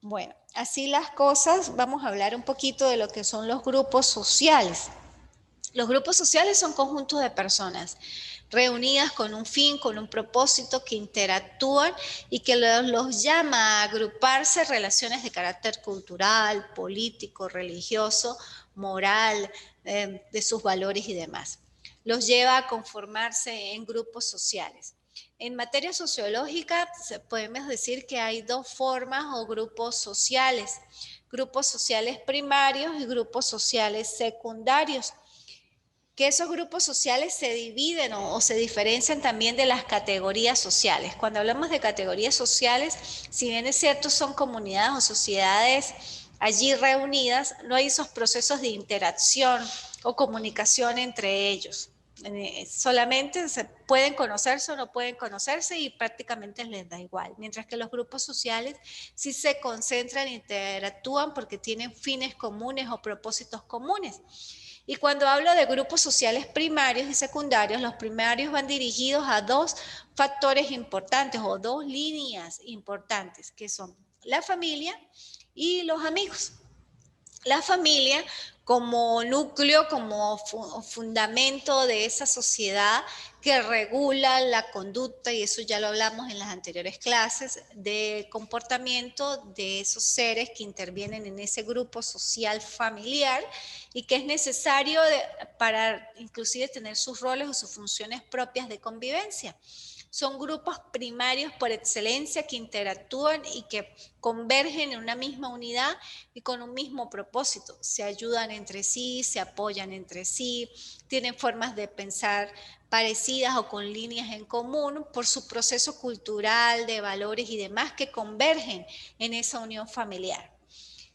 Bueno, así las cosas, vamos a hablar un poquito de lo que son los grupos sociales. Los grupos sociales son conjuntos de personas reunidas con un fin, con un propósito, que interactúan y que los llama a agruparse relaciones de carácter cultural, político, religioso, moral, de sus valores y demás. Los lleva a conformarse en grupos sociales. En materia sociológica podemos decir que hay dos formas o grupos sociales primarios y grupos sociales secundarios, que esos grupos sociales se dividen o se diferencian también de las categorías sociales. Cuando hablamos de categorías sociales, si bien es cierto son comunidades o sociedades allí reunidas, no hay esos procesos de interacción o comunicación entre ellos. Solamente se pueden conocerse o no pueden conocerse y prácticamente les da igual. Mientras que los grupos sociales sí se concentran e interactúan porque tienen fines comunes o propósitos comunes. Y cuando hablo de grupos sociales primarios y secundarios, los primarios van dirigidos a dos factores importantes o dos líneas importantes, que son la familia y los amigos. La familia como núcleo, como fundamento de esa sociedad que regula la conducta, y eso ya lo hablamos en las anteriores clases, de comportamiento de esos seres que intervienen en ese grupo social familiar y que es necesario para inclusive tener sus roles o sus funciones propias de convivencia. Son grupos primarios por excelencia que interactúan y que convergen en una misma unidad y con un mismo propósito. Se ayudan entre sí, se apoyan entre sí, tienen formas de pensar parecidas o con líneas en común por su proceso cultural, de valores y demás que convergen en esa unión familiar.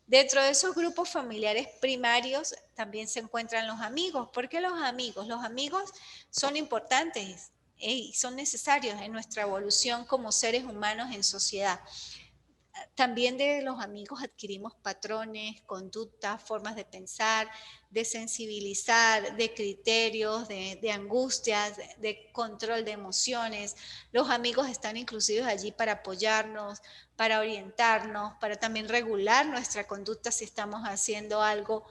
Dentro de esos grupos familiares primarios también se encuentran los amigos. ¿Por qué los amigos? Los amigos son importantes y son necesarios en nuestra evolución como seres humanos en sociedad. También de los amigos adquirimos patrones, conductas, formas de pensar, de sensibilizar, de criterios, de angustias, de control de emociones. Los amigos están inclusive allí para apoyarnos, para orientarnos, para también regular nuestra conducta si estamos haciendo algo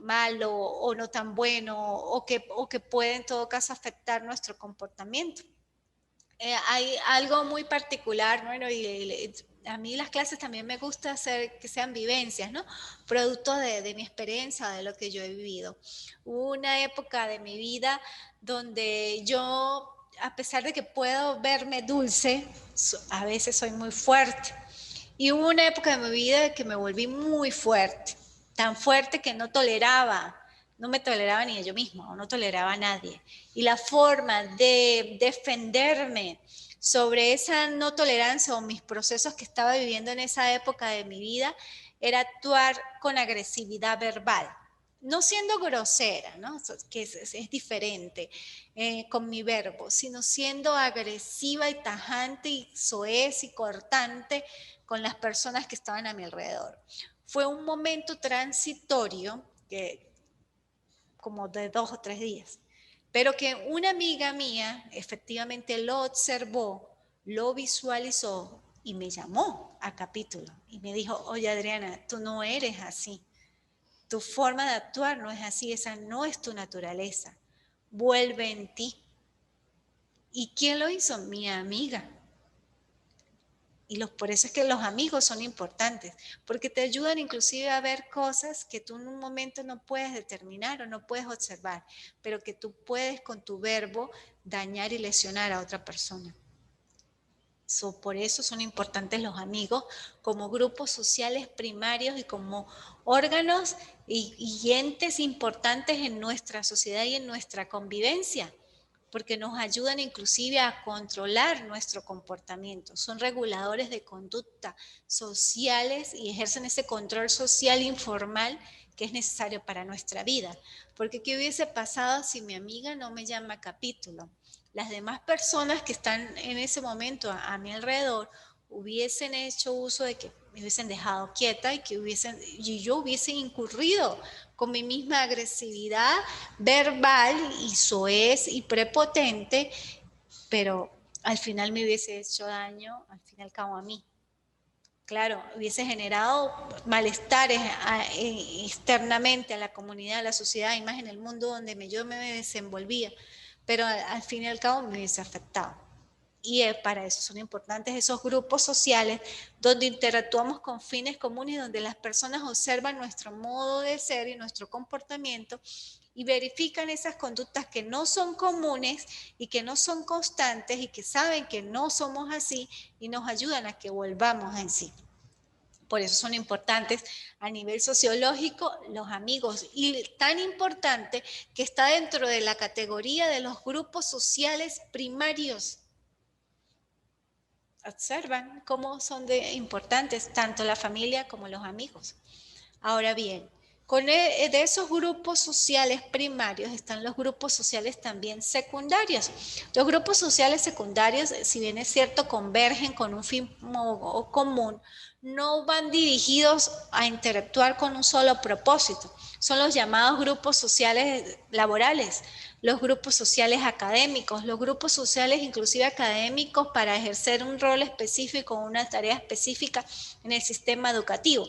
malo o no tan bueno o que puede en todo caso afectar nuestro comportamiento. Hay algo muy particular, bueno, y a mí las clases también me gusta hacer que sean vivencias, ¿no? Producto de mi experiencia, de lo que yo he vivido. Hubo una época de mi vida donde yo, a pesar de que puedo verme dulce, a veces soy muy fuerte. Y hubo una época de mi vida que me volví muy fuerte, tan fuerte que no me toleraba ni yo misma, o no toleraba a nadie. Y la forma de defenderme sobre esa no tolerancia o mis procesos que estaba viviendo en esa época de mi vida era actuar con agresividad verbal. No siendo grosera, ¿no? Que es diferente con mi verbo, sino siendo agresiva y tajante y soez y cortante con las personas que estaban a mi alrededor. Fue un momento transitorio, como de 2 o 3 días, pero que una amiga mía efectivamente lo observó, lo visualizó y me llamó a capítulo y me dijo, oye Adriana, tú no eres así, tu forma de actuar no es así, esa no es tu naturaleza, vuelve en ti. ¿Y quién lo hizo? Mi amiga. Y por eso es que los amigos son importantes, porque te ayudan inclusive a ver cosas que tú en un momento no puedes determinar o no puedes observar, pero que tú puedes con tu verbo dañar y lesionar a otra persona. Por eso son importantes los amigos como grupos sociales primarios y como órganos y entes importantes en nuestra sociedad y en nuestra convivencia, porque nos ayudan inclusive a controlar nuestro comportamiento. Son reguladores de conducta sociales y ejercen ese control social informal que es necesario para nuestra vida. Porque ¿qué hubiese pasado si mi amiga no me llama a capítulo? Las demás personas que están en ese momento a mi alrededor hubiesen hecho uso de que me hubiesen dejado quieta y yo hubiese incurrido con mi misma agresividad verbal y soez y prepotente, pero al final me hubiese hecho daño, al fin y al cabo a mí. claro, hubiese generado malestares externamente a la comunidad, a la sociedad y más en el mundo donde yo me desenvolvía, pero al fin y al cabo me hubiese afectado. Y para eso son importantes esos grupos sociales donde interactuamos con fines comunes, donde las personas observan nuestro modo de ser y nuestro comportamiento y verifican esas conductas que no son comunes y que no son constantes y que saben que no somos así y nos ayudan a que volvamos en sí. Por eso son importantes a nivel sociológico los amigos y tan importante que está dentro de la categoría de los grupos sociales primarios. Observan cómo son importantes tanto la familia como los amigos. Ahora bien, de esos grupos sociales primarios están los grupos sociales también secundarios. Los grupos sociales secundarios, si bien es cierto, convergen con un fin común, no van dirigidos a interactuar con un solo propósito. Son los llamados grupos sociales laborales, los grupos sociales académicos, los grupos sociales inclusive académicos para ejercer un rol específico, una tarea específica en el sistema educativo.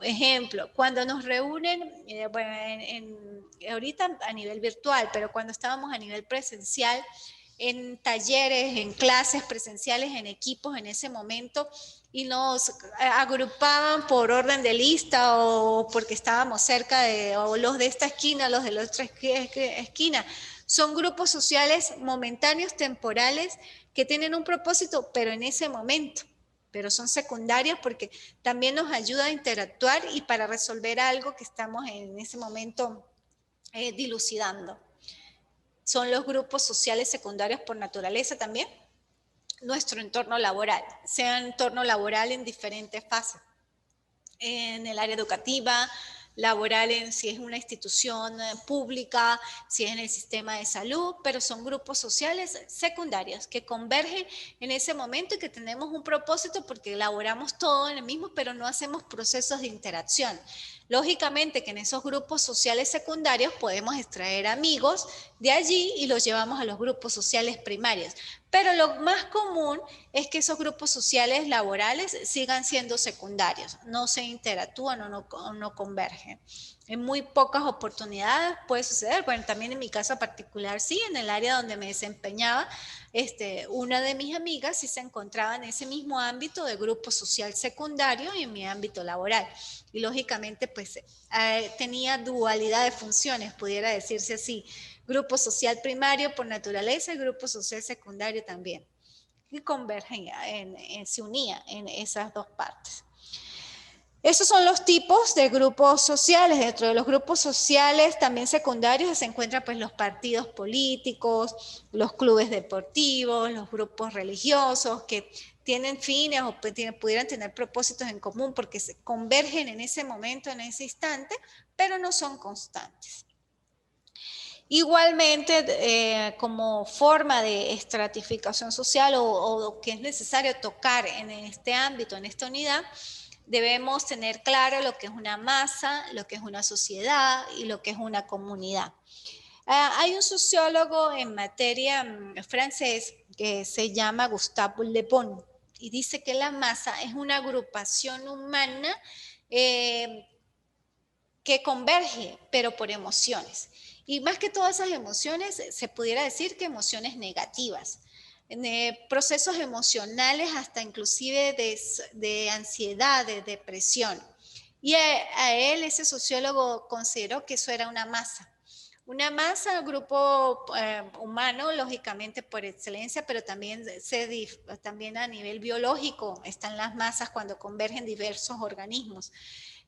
Ejemplo, cuando nos reúnen, ahorita a nivel virtual, pero cuando estábamos a nivel presencial, en talleres, en clases presenciales, en equipos en ese momento, y nos agrupaban por orden de lista o porque estábamos cerca de o los de esta esquina, los de la otra esquina. Son grupos sociales momentáneos, temporales, que tienen un propósito, pero en ese momento. Pero son secundarios porque también nos ayuda a interactuar y para resolver algo que estamos en ese momento dilucidando. Son los grupos sociales secundarios por naturaleza también. Nuestro entorno laboral, sea entorno laboral en diferentes fases, en el área educativa, laboral en si es una institución pública, si es en el sistema de salud, pero son grupos sociales secundarios que convergen en ese momento y que tenemos un propósito porque elaboramos todo en el mismo, pero no hacemos procesos de interacción. Lógicamente que en esos grupos sociales secundarios podemos extraer amigos de allí y los llevamos a los grupos sociales primarios. Pero lo más común es que esos grupos sociales laborales sigan siendo secundarios, no se interactúan o no convergen. En muy pocas oportunidades puede suceder, bueno, también en mi caso particular sí, en el área donde me desempeñaba, una de mis amigas sí se encontraba en ese mismo ámbito de grupo social secundario y en mi ámbito laboral. Y lógicamente pues tenía dualidad de funciones, pudiera decirse así, grupo social primario por naturaleza y grupo social secundario también. Y convergen, se unía en esas dos partes. Esos son los tipos de grupos sociales. Dentro de los grupos sociales también secundarios se encuentran pues los partidos políticos, los clubes deportivos, los grupos religiosos que tienen fines o pudieran tener propósitos en común porque se convergen en ese momento, en ese instante, pero no son constantes. Igualmente, como forma de estratificación social o que es necesario tocar en este ámbito, en esta unidad, debemos tener claro lo que es una masa, lo que es una sociedad y lo que es una comunidad. Hay un sociólogo en materia francés que se llama Gustave Le Bon y dice que la masa es una agrupación humana que converge, pero por emociones. Y más que todas esas emociones, se pudiera decir que emociones negativas. Procesos emocionales hasta inclusive de ansiedad, de depresión. Y a él, ese sociólogo, consideró que eso era una masa. Una masa, un grupo humano, lógicamente por excelencia, pero también a nivel biológico están las masas cuando convergen diversos organismos.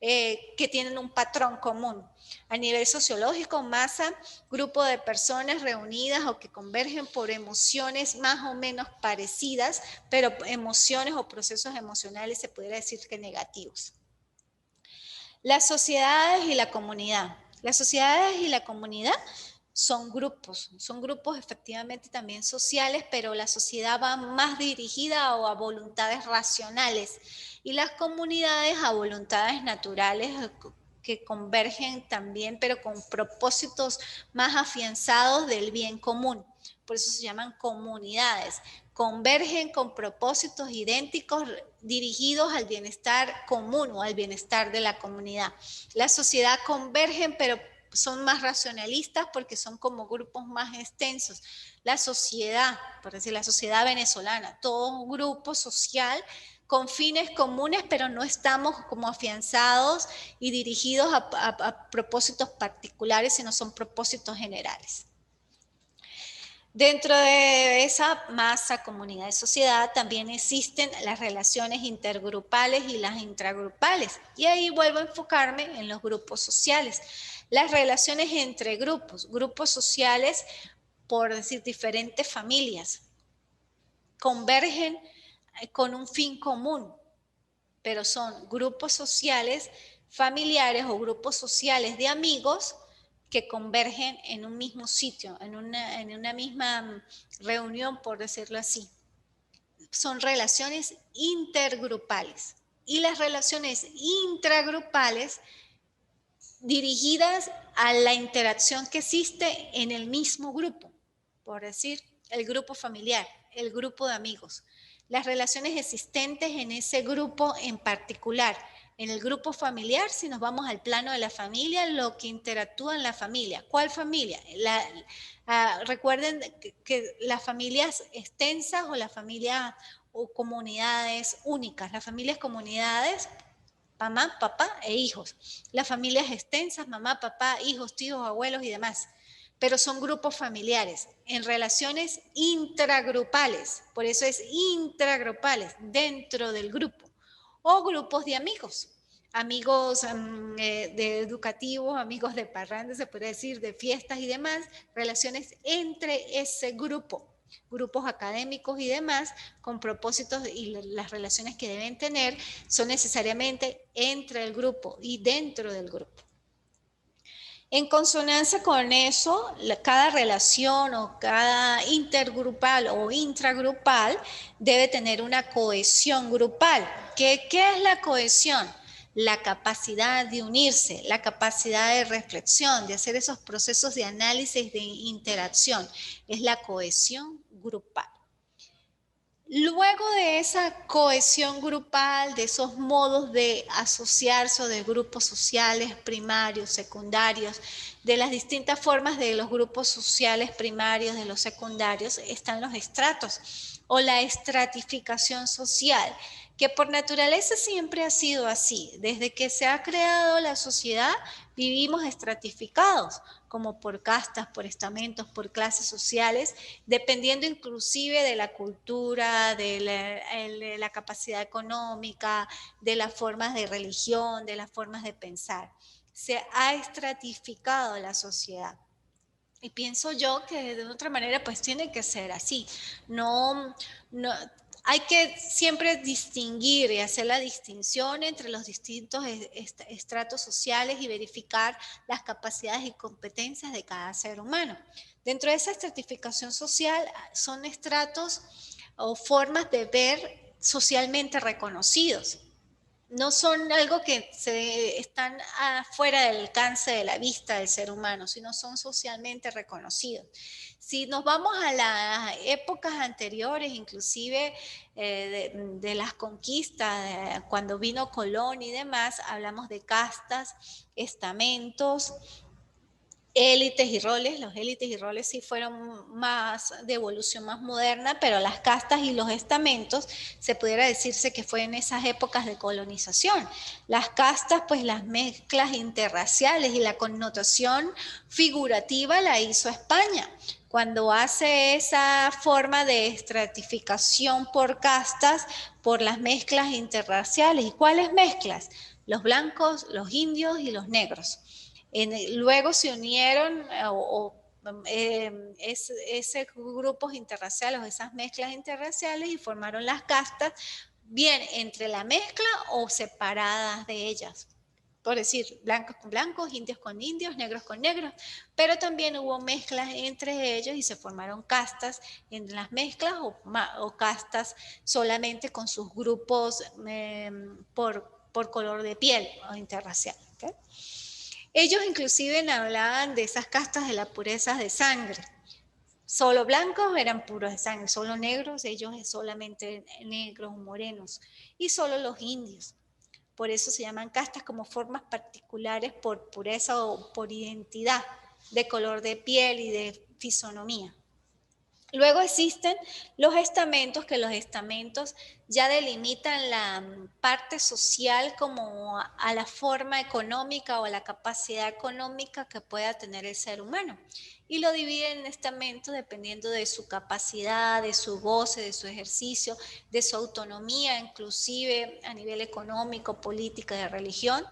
Que tienen un patrón común. A nivel sociológico, masa, grupo de personas reunidas o que convergen por emociones más o menos parecidas, pero emociones o procesos emocionales se pudiera decir que negativos. Las sociedades y la comunidad. Las sociedades y la comunidad son grupos efectivamente también sociales, pero la sociedad va más dirigida a voluntades racionales y las comunidades a voluntades naturales que convergen también, pero con propósitos más afianzados del bien común. Por eso se llaman comunidades. Convergen con propósitos idénticos dirigidos al bienestar común o al bienestar de la comunidad. La sociedad convergen, pero son más racionalistas porque son como grupos más extensos. La sociedad, por decir, la sociedad venezolana, todo un grupo social con fines comunes, pero no estamos como afianzados y dirigidos a propósitos particulares, sino son propósitos generales. Dentro de esa masa, comunidad y sociedad también existen las relaciones intergrupales y las intragrupales. Y ahí vuelvo a enfocarme en los grupos sociales. Las relaciones entre grupos sociales, por decir, diferentes familias, convergen con un fin común, pero son grupos sociales familiares o grupos sociales de amigos que convergen en un mismo sitio, en una misma reunión, por decirlo así. Son relaciones intergrupales. Y las relaciones intragrupales dirigidas a la interacción que existe en el mismo grupo, por decir, el grupo familiar, el grupo de amigos, las relaciones existentes en ese grupo en particular. En el grupo familiar, si nos vamos al plano de la familia, lo que interactúa en la familia. ¿Cuál familia? Recuerden que las familias extensas o las familias o comunidades únicas, las familias comunidades, mamá, papá e hijos. Las familias extensas, mamá, papá, hijos, tíos, abuelos y demás. Pero son grupos familiares en relaciones intragrupales. Por eso es intragrupales, dentro del grupo. O grupos de amigos. Amigos de educativos, amigos de parrandas, se puede decir, de fiestas y demás. Relaciones entre ese grupo. Grupos académicos y demás, con propósitos y las relaciones que deben tener son necesariamente entre el grupo y dentro del grupo. En consonancia con eso, cada relación o cada intergrupal o intragrupal debe tener una cohesión grupal. ¿Qué es la cohesión? La capacidad de unirse, la capacidad de reflexión, de hacer esos procesos de análisis, de interacción. Es la cohesión grupal. Luego de esa cohesión grupal, de esos modos de asociarse o de grupos sociales primarios, secundarios, de las distintas formas de los grupos sociales primarios, de los secundarios, están los estratos o la estratificación social, que por naturaleza siempre ha sido así. Desde que se ha creado la sociedad, vivimos estratificados, como por castas, por estamentos, por clases sociales, dependiendo inclusive de la cultura, de la capacidad económica, de las formas de religión, de las formas de pensar. Se ha estratificado la sociedad. Y pienso yo que de otra manera pues tiene que ser así. No, hay que siempre distinguir y hacer la distinción entre los distintos estratos sociales y verificar las capacidades y competencias de cada ser humano. Dentro de esa estratificación social son estratos o formas de ver socialmente reconocidos. No son algo que están fuera del alcance de la vista del ser humano, sino son socialmente reconocidos. Si nos vamos a las épocas anteriores, inclusive de las conquistas, cuando vino Colón y demás, hablamos de castas, estamentos, élites y roles. Los élites y roles sí fueron más de evolución más moderna, pero las castas y los estamentos se pudiera decirse que fue en esas épocas de colonización. Las castas, pues las mezclas interraciales y la connotación figurativa la hizo España. Cuando hace esa forma de estratificación por castas, por las mezclas interraciales. ¿Y cuáles mezclas? Los blancos, los indios y los negros. Luego se unieron ese grupos interraciales o esas mezclas interraciales y formaron las castas, bien entre la mezcla o separadas de ellas. Por decir, blancos con blancos, indios con indios, negros con negros, pero también hubo mezclas entre ellos y se formaron castas en las mezclas o castas solamente con sus grupos por por color de piel o interracial. ¿Okay? Ellos inclusive hablaban de esas castas de la pureza de sangre. Solo blancos eran puros de sangre, solo negros, ellos solamente negros o morenos, y solo los indios. Por eso se llaman castas, como formas particulares por pureza o por identidad de color de piel y de fisonomía. Luego existen los estamentos, que los estamentos ya delimitan la parte social como a la forma económica o a la capacidad económica que pueda tener el ser humano. Y lo dividen en estamentos dependiendo de su capacidad, de su goce, de su ejercicio, de su autonomía, inclusive a nivel económico, política, de religión.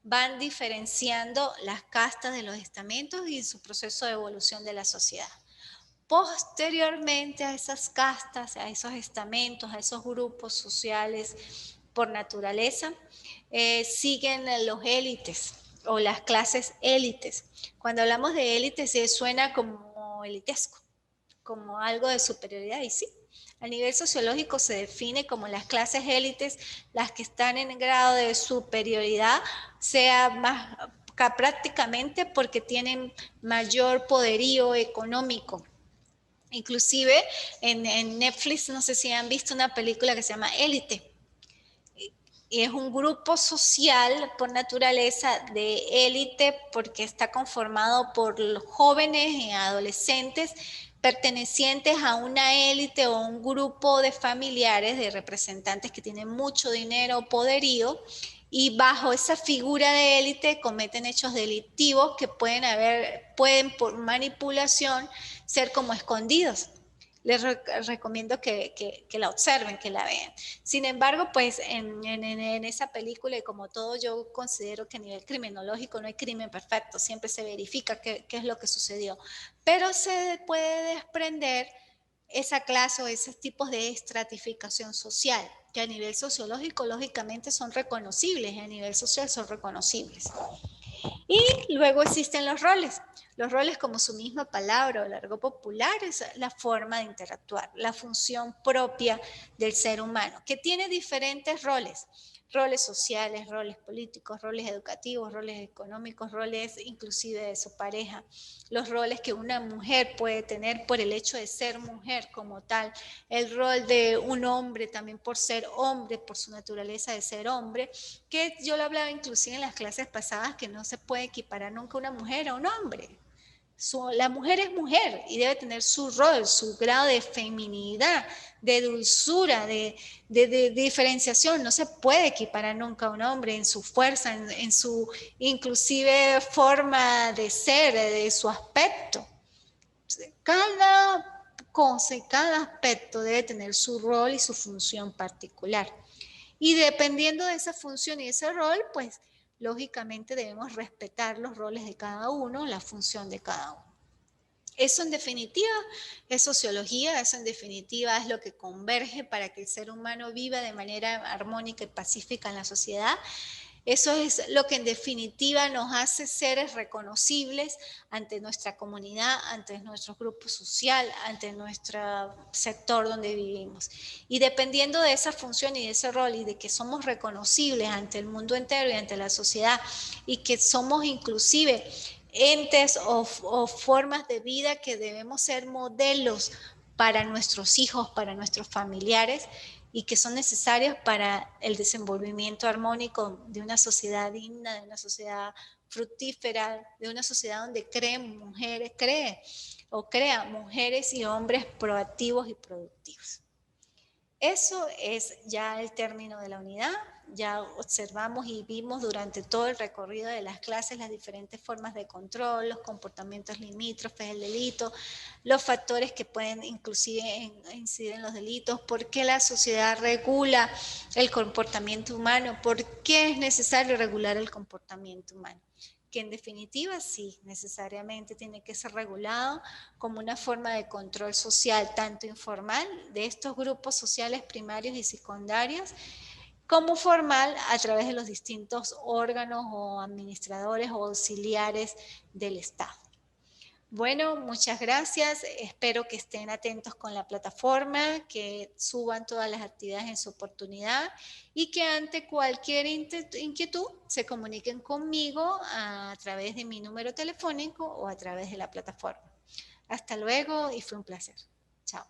Van diferenciando las castas de los estamentos y su proceso de evolución de la sociedad. Posteriormente a esas castas, a esos estamentos, a esos grupos sociales por naturaleza, siguen los élites o las clases élites. Cuando hablamos de élites, suena como elitesco, como algo de superioridad, y sí. A nivel sociológico se define como las clases élites, las que están en grado de superioridad, sea más prácticamente porque tienen mayor poderío económico. Inclusive en Netflix, no sé si han visto una película que se llama Élite. Y es un grupo social por naturaleza de élite porque está conformado por los jóvenes y adolescentes pertenecientes a una élite o un grupo de familiares, de representantes que tienen mucho dinero o poderío, y bajo esa figura de élite cometen hechos delictivos que pueden por manipulación ser como escondidos. Les recomiendo que la observen, que la vean. Sin embargo, pues en esa película, y como todo, yo considero que a nivel criminológico no hay crimen perfecto, siempre se verifica qué es lo que sucedió, pero se puede desprender esa clase o esos tipos de estratificación social, que a nivel sociológico, lógicamente, son reconocibles, y a nivel social son reconocibles. Y luego existen los roles. Los roles, como su misma palabra o largo popular, es la forma de interactuar, la función propia del ser humano, que tiene diferentes roles. Roles sociales, roles políticos, roles educativos, roles económicos, roles inclusive de su pareja. Los roles que una mujer puede tener por el hecho de ser mujer como tal. El rol de un hombre también por ser hombre, por su naturaleza de ser hombre, que yo lo hablaba inclusive en las clases pasadas, que no se puede equiparar nunca una mujer a un hombre. La mujer es mujer y debe tener su rol, su grado de feminidad, de dulzura, de diferenciación. No se puede equiparar nunca a un hombre en su fuerza, en su inclusive forma de ser, de su aspecto. Cada cosa y cada aspecto debe tener su rol y su función particular. Y dependiendo de esa función y ese rol, pues lógicamente debemos respetar los roles de cada uno, la función de cada uno. Eso en definitiva es sociología, eso en definitiva es lo que converge para que el ser humano viva de manera armónica y pacífica en la sociedad. Eso es lo que en definitiva nos hace seres reconocibles ante nuestra comunidad, ante nuestro grupo social, ante nuestro sector donde vivimos. Y dependiendo de esa función y de ese rol y de que somos reconocibles ante el mundo entero y ante la sociedad, y que somos inclusive entes o formas de vida que debemos ser modelos para nuestros hijos, para nuestros familiares, y que son necesarios para el desenvolvimiento armónico de una sociedad digna, de una sociedad fructífera, de una sociedad donde crea mujeres y hombres proactivos y productivos. Eso es ya el término de la unidad. Ya observamos y vimos durante todo el recorrido de las clases las diferentes formas de control, los comportamientos limítrofes, el delito, los factores que pueden inclusive incidir en los delitos, por qué la sociedad regula el comportamiento humano, por qué es necesario regular el comportamiento humano, que en definitiva sí, necesariamente tiene que ser regulado como una forma de control social, tanto informal de estos grupos sociales primarios y secundarios, como formal a través de los distintos órganos o administradores o auxiliares del Estado. Bueno, muchas gracias. Espero que estén atentos con la plataforma, que suban todas las actividades en su oportunidad y que ante cualquier inquietud se comuniquen conmigo a través de mi número telefónico o a través de la plataforma. Hasta luego y fue un placer. Chao.